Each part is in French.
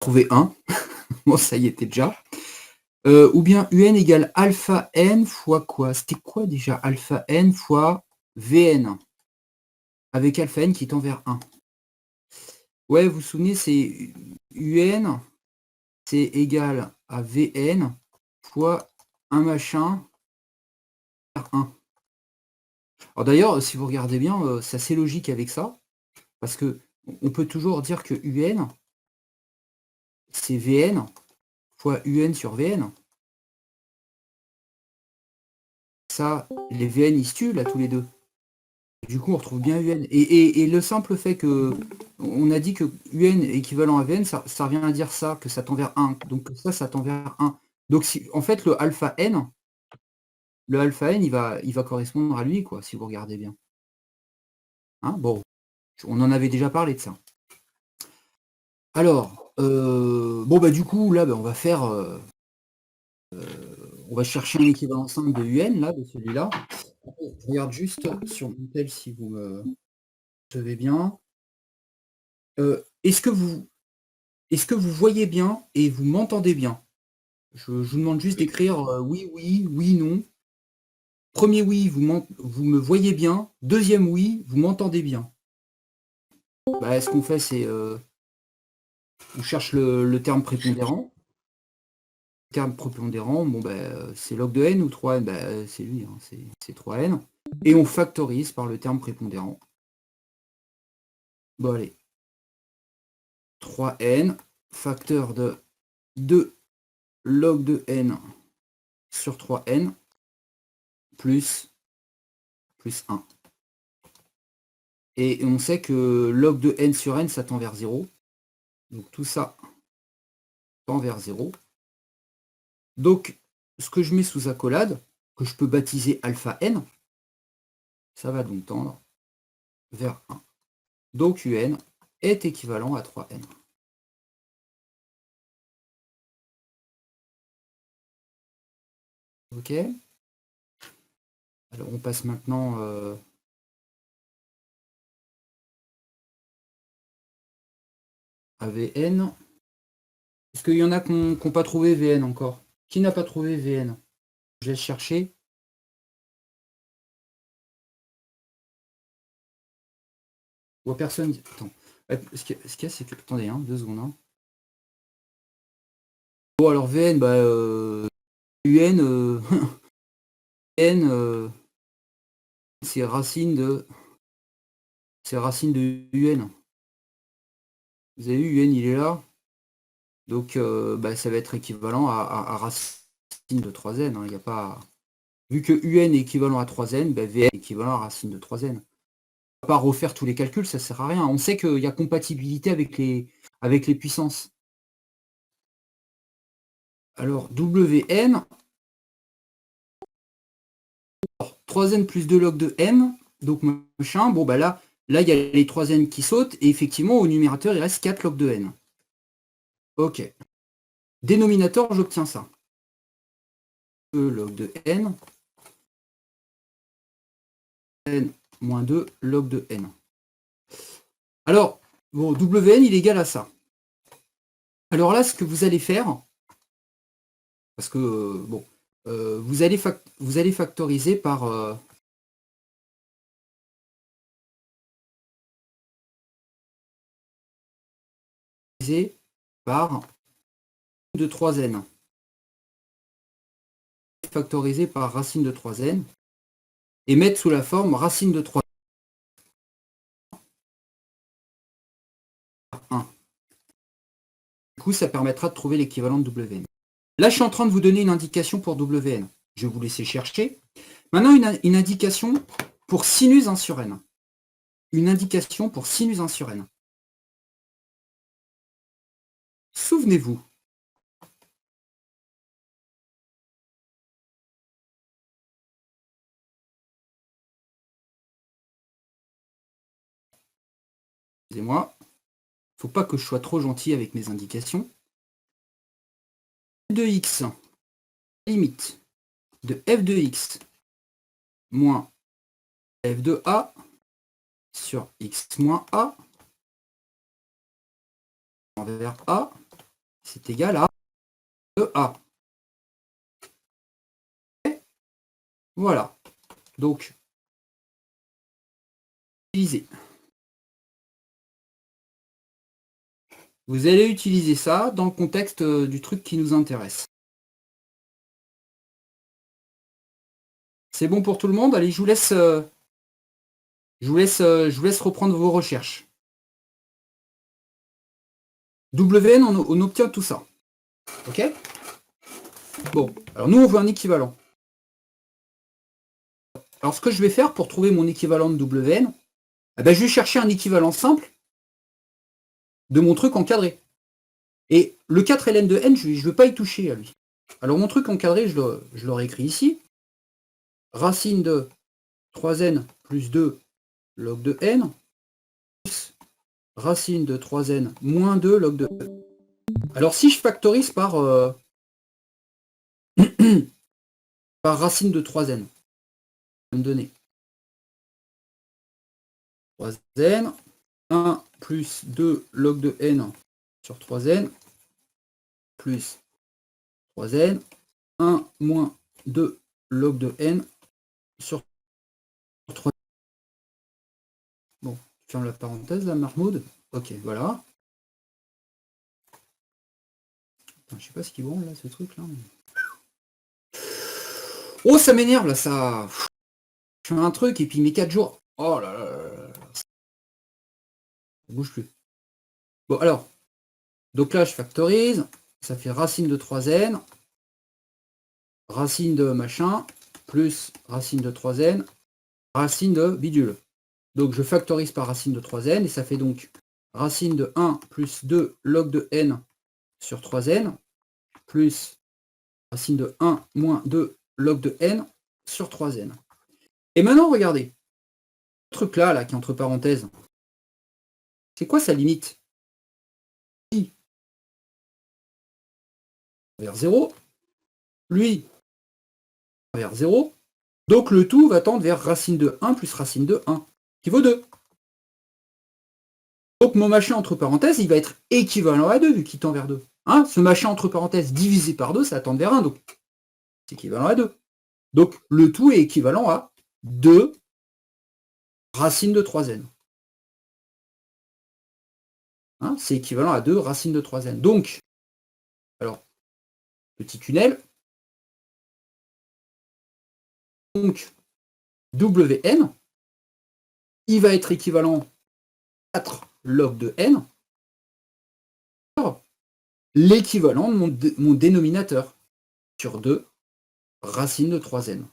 trouvé 1. Bon, ça y était déjà. Ou bien UN égale alpha n fois quoi? C'était quoi déjà alpha n fois Vn? Avec alpha n qui tend vers 1. Ouais, vous vous souvenez, c'est UN, c'est égal à Vn fois un machin vers 1. Alors d'ailleurs, si vous regardez bien, c'est assez logique avec ça, parce qu'on peut toujours dire que UN, c'est Vn fois UN sur Vn. Ça, les Vn, ils se tuent là tous les deux. Du coup, on retrouve bien UN. Et le simple fait que on a dit que UN est équivalent à Vn, ça revient à dire ça, que ça tend vers 1. Donc ça tend vers 1. Donc si, en fait, le alpha n, il va correspondre à lui, quoi, si vous regardez bien. Hein, bon, on en avait déjà parlé de ça. Alors, bon bah du coup, là, bah, on va faire, on va chercher un équivalent simple de UN, là, de celui-là. Je regarde juste sur mon tel si vous me recevez bien. Est-ce que vous voyez bien et vous m'entendez bien? Je vous demande juste d'écrire oui, oui, oui, non. Premier oui, vous me voyez bien. Deuxième oui, vous m'entendez bien. Bah, ce qu'on fait, c'est on cherche le terme prépondérant. Le terme prépondérant, bon, bah, c'est log de n ou 3n, bah, c'est lui, hein, c'est 3n. Et on factorise par le terme prépondérant. Bon, allez. 3n, facteur de 2 log de n sur 3n, plus 1. Et on sait que log de n sur n, ça tend vers 0. Donc tout ça tend vers 0. Donc, ce que je mets sous accolade, que je peux baptiser alpha n, ça va donc tendre vers 1. Donc un est équivalent à 3n. Ok. Alors on passe maintenant à Vn. Est-ce qu'il y en a qui n'ont pas trouvé Vn encore? Qui n'a pas trouvé Vn? Je laisse chercher. Ou à personne. Attends. Ce qu'il y a, c'est que. Attendez, hein, 2 secondes. Hein. Bon, alors Vn, bah. Un. N. C'est racine de. C'est racine de un. Vous avez vu, un, il est là. Donc, bah, ça va être équivalent à racine de 3n. Hein. Il y a pas. Vu que un est équivalent à 3n, bah, Vn est équivalent à racine de 3n. On va pas refaire tous les calculs, ça sert à rien. On sait qu'il y a compatibilité avec les puissances. Alors, Wn, 3n plus 2 log de n, donc machin, bon bah là, il y a les 3n qui sautent, et effectivement, au numérateur, il reste 4 log de n. Ok. Dénominateur, j'obtiens ça. 2 log de n, n moins 2 log de n. Alors, bon, Wn, il est égal à ça. Alors là, ce que vous allez faire, parce que, bon, vous allez factoriser par... par de 3n. Factorisé par racine de 3n. Et mettre sous la forme racine de 3n. 1. Du coup, ça permettra de trouver l'équivalent de Wn. Là, je suis en train de vous donner une indication pour Wn. Je vais vous laisser chercher. Maintenant, une indication pour sinus 1 sur n. Une indication pour sinus 1 sur n. Souvenez-vous. Excusez-moi. Il ne faut pas que je sois trop gentil avec mes indications. F de x, limite de f de x moins f de a sur x moins a envers a c'est égal à EA. Voilà. Donc, utiliser. Vous allez utiliser ça dans le contexte du truc qui nous intéresse. C'est bon pour tout le monde? Allez, je vous laisse reprendre vos recherches. WN, on obtient tout ça. Ok? Bon, alors nous, on veut un équivalent. Alors, ce que je vais faire pour trouver mon équivalent de WN, eh ben, je vais chercher un équivalent simple de mon truc encadré. Et le 4 ln de n, je ne veux pas y toucher à lui. Alors, mon truc encadré, je le réécris ici. Racine de 3n plus 2 log de n plus racine de 3n moins 2 log de n. Alors, si je factorise par, par racine de 3n, ça va me donner 3n, 1 plus 2 log de n sur 3n, plus 3n, 1 moins 2 log de n sur 3n. Bon, je ferme la parenthèse là, Mahmoud. Ok, voilà. Putain, je sais pas ce qui branle là, ce truc là. Oh, ça m'énerve là, ça. Je fais un truc et puis mes 4 jours. Oh là là là là. Ça bouge plus. Bon, alors. Donc là, je factorise. Ça fait racine de 3n. Racine de machin. Plus racine de 3n. Racine de bidule. Donc je factorise par racine de 3n. Et ça fait donc racine de 1 plus 2 log de n sur 3n. Plus racine de 1 moins 2 log de n sur 3n. Et maintenant, regardez. Ce truc là qui est entre parenthèses. C'est quoi sa limite? I vers 0. Lui vers 0. Donc le tout va tendre vers racine de 1 plus racine de 1, qui vaut 2. Donc mon machin entre parenthèses, il va être équivalent à 2, vu qu'il tend vers 2. Hein, ce machin entre parenthèses divisé par 2, ça tend vers 1, donc c'est équivalent à 2. Donc le tout est équivalent à 2 racine de 3n. Hein, c'est équivalent à 2 racine de 3n. Donc, alors, petit tunnel. Donc, Wn, il va être équivalent à 4 log de n, l'équivalent de mon dénominateur, sur 2 racine de 3n.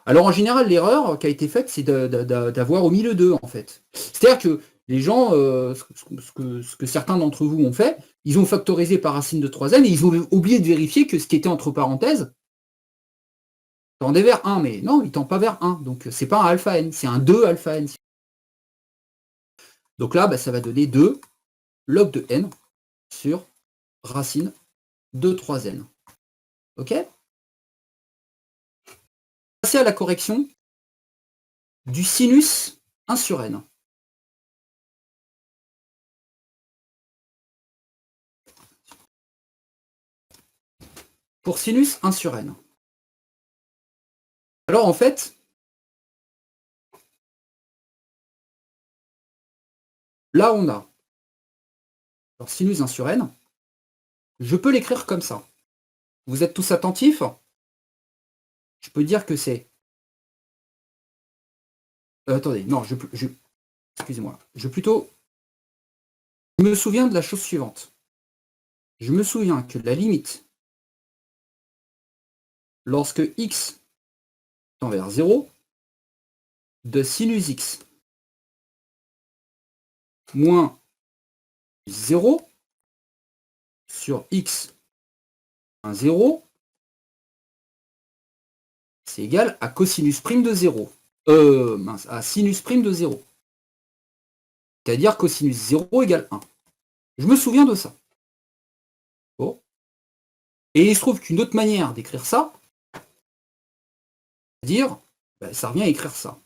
Alors en général, l'erreur qui a été faite, c'est d'avoir omis le 2, en fait. C'est-à-dire que les gens, ce que certains d'entre vous ont fait, ils ont factorisé par racine de 3n et ils ont oublié de vérifier que ce qui était entre parenthèses tendait vers 1, mais non, il tend pas vers 1. Donc c'est pas un alpha n, c'est un 2 alpha n. Donc là, ça va donner 2 log de n sur racine de 3n. Ok? Passer à la correction du sinus 1 sur n. Pour sinus 1 sur n. Alors en fait, là on a alors, sinus 1 sur n, je peux l'écrire comme ça. Vous êtes tous attentifs? Je peux dire que c'est... attendez, non, excusez-moi. Je me souviens de la chose suivante. Je me souviens que la limite, lorsque x tend vers 0, de sinus x moins 0 sur x 1, 0, c'est égal à cosinus prime de 0. À sinus prime de 0. C'est-à-dire cosinus 0 égale 1. Je me souviens de ça. Bon. Et il se trouve qu'une autre manière d'écrire ça, c'est-à-dire, ça revient à écrire ça.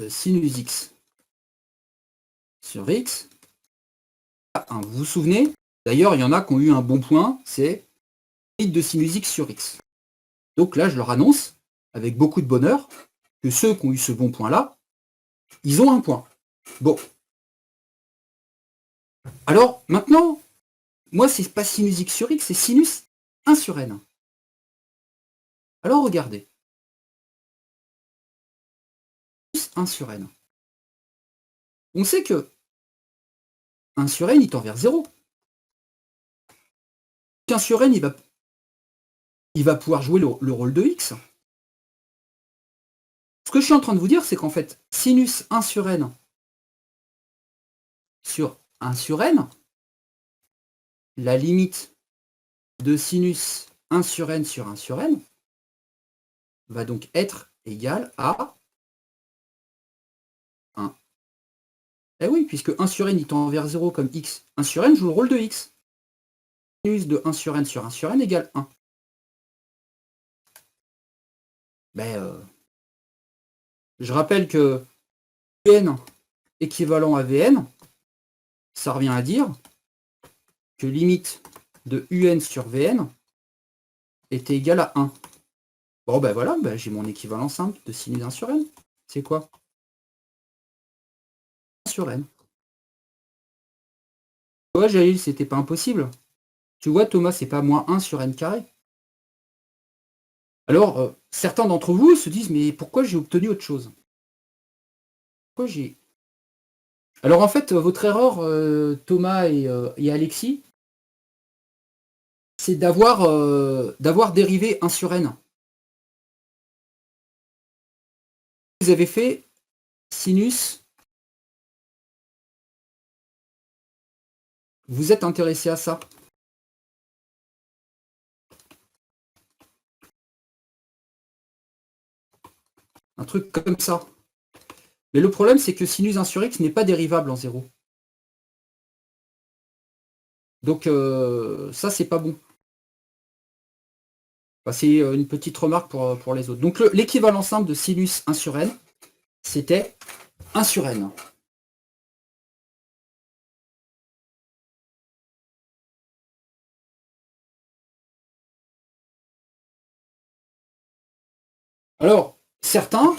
Sinus x sur x 1. Vous vous souvenez? D'ailleurs, il y en a qui ont eu un bon point, c'est limite de sinus x sur x. Donc là, je leur annonce, avec beaucoup de bonheur, que ceux qui ont eu ce bon point-là, ils ont un point. Bon. Alors, maintenant, moi, c'est pas sinus x sur x, c'est sinus 1 sur n. Alors, regardez. Sinus 1 sur n. On sait que 1 sur n, il tend vers 0. 1 sur n, il va pouvoir jouer le rôle de x. Ce que je suis en train de vous dire, c'est qu'en fait, sinus 1 sur n sur 1 sur n, la limite de sinus 1 sur n sur 1 sur n va donc être égale à 1. Eh oui, puisque 1 sur n il tend vers 0 comme x. 1 sur n joue le rôle de x. Sinus de 1 sur n égale 1. Je rappelle que un équivalent à Vn, ça revient à dire que limite de un sur Vn était égale à 1. Bon ben voilà, j'ai mon équivalent simple de sinus 1 sur n. C'est quoi? 1 sur n. Ouais, Jalil, c'était pas impossible. Tu vois, Thomas, c'est pas moins 1 sur n carré. Alors, certains d'entre vous se disent, mais pourquoi j'ai obtenu autre chose? Pourquoi j'ai... Alors en fait, votre erreur, Thomas et Alexis, c'est d'avoir dérivé 1 sur n. Vous avez fait sinus. Vous êtes intéressé à ça. Un truc comme ça. Mais le problème, c'est que sinus 1 sur x n'est pas dérivable en 0. Donc ça, c'est pas bon. Enfin, c'est une petite remarque pour les autres. Donc l'équivalent simple de sinus 1 sur n, c'était 1 sur n. Alors, certains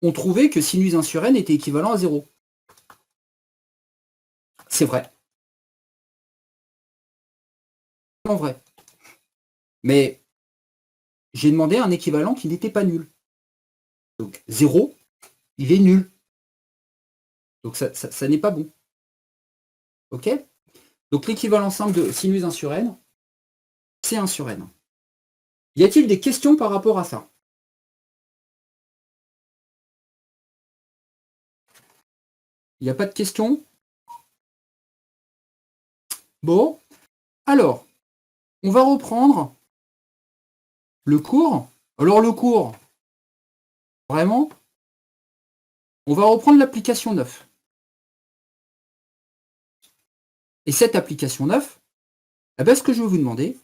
ont trouvé que sinus 1 sur n était équivalent à 0. C'est vrai. C'est vrai. Mais j'ai demandé un équivalent qui n'était pas nul. Donc 0, il est nul. Donc ça n'est pas bon. Ok? Donc l'équivalent simple de sinus 1 sur n, c'est 1 sur n. Y a-t-il des questions par rapport à ça? Il n'y a pas de questions? Bon, alors, on va reprendre le cours. Alors le cours, vraiment, on va reprendre l'application 9. Et cette application 9, eh ben, ce que je vais vous demander,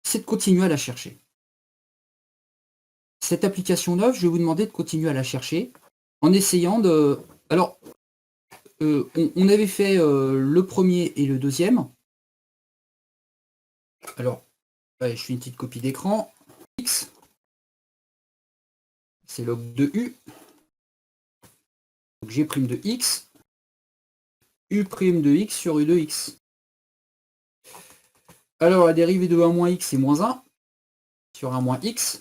c'est de continuer à la chercher. Cette application 9, je vais vous demander de continuer à la chercher en essayant de... Alors, on avait fait le premier et le deuxième. Alors, je fais une petite copie d'écran. X, c'est log de U. Donc G' de X, U' de X sur U de X. Alors, la dérivée de 1 moins X, c'est moins 1 sur 1 moins X.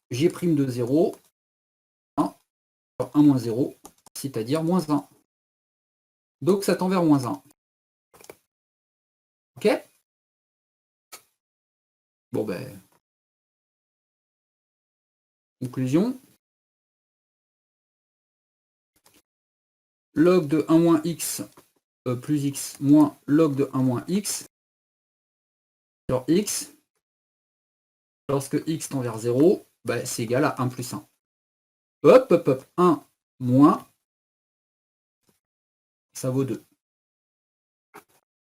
G' de 0, 1 sur 1 moins 0, c'est-à-dire moins 1. Donc, ça tend vers moins 1. Ok? Bon, conclusion. Log de 1 moins x plus x moins log de 1 moins x sur x, lorsque x tend vers 0, c'est égal à 1 plus 1. Hop, hop, hop, 1 moins, ça vaut 2.